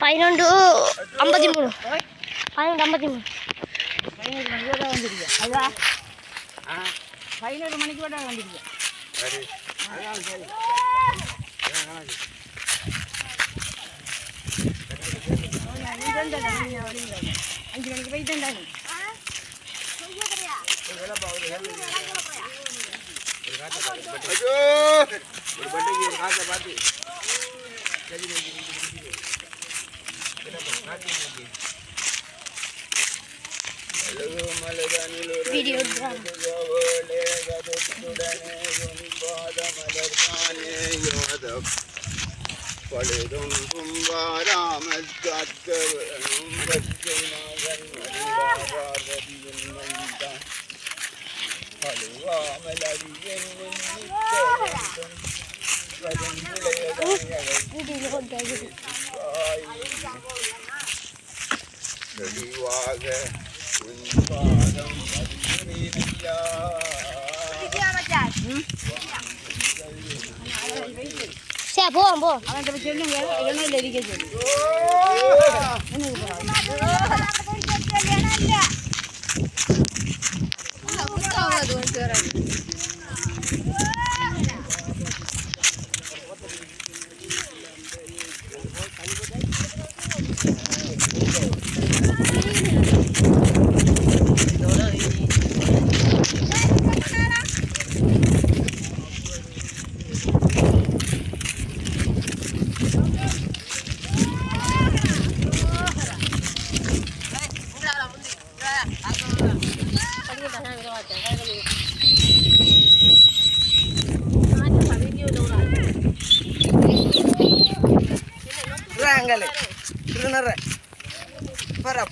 11:53 11:53 11 மணிக்கு விட வந்துருக்கேன். சரி அதான் சரி. 5 மணிக்கு போயிட்டேன்டா நீ. ஒரு பண்டிகை காசை பார்த்து வீடியோ பழுதும் கும்பாராமத் காத்தவனும் பச்சை மகன் மருதாபாரதியின் மைந்தான் பழுவாமல் அறியன் தெளிவாக உன்பாதம் அறியா சரி போவோம் போ அவன் சொல்லுங்க எண்ணெயில் இருக்க சொல்லு.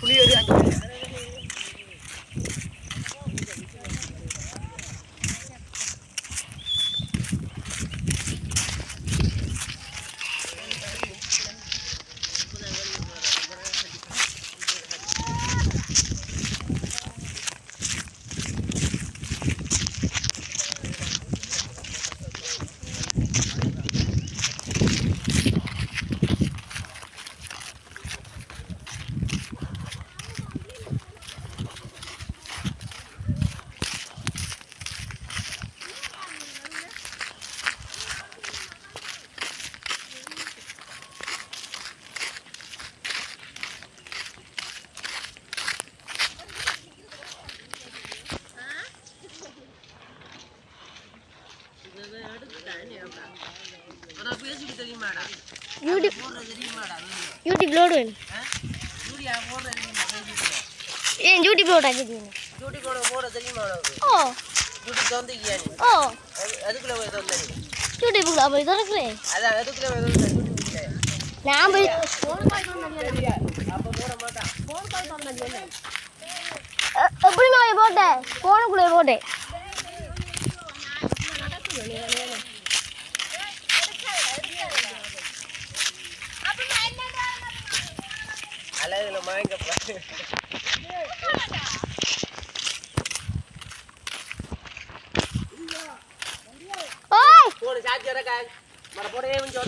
புளியோரி யூடியூப் லோடு ஏன் யூடியூப் லோட் ஆகிடுது யூடியூப் போட தெரியுமா? ஓ யூடியூப் தந்திக்கியா நீ? ஓ அதுக்குள்ள போய் தந்தா நீ? யூடியூப்ல போய் திறக்கிறேன். அதான் அதுக்குள்ள போய் தந்தா யூடியூப்ல நான் போய் ஃபோன் கால் பண்ணல. அப்ப போட மாட்டான். ஃபோன் கால் பண்ணல. எப்படி நான் போட்டேன் ஃபோனுக்குள்ளே போட்டேன். அழகுல மயங்க ஓய் போடு சார்ஜ் வரக்கா மர போடவே கொஞ்சம்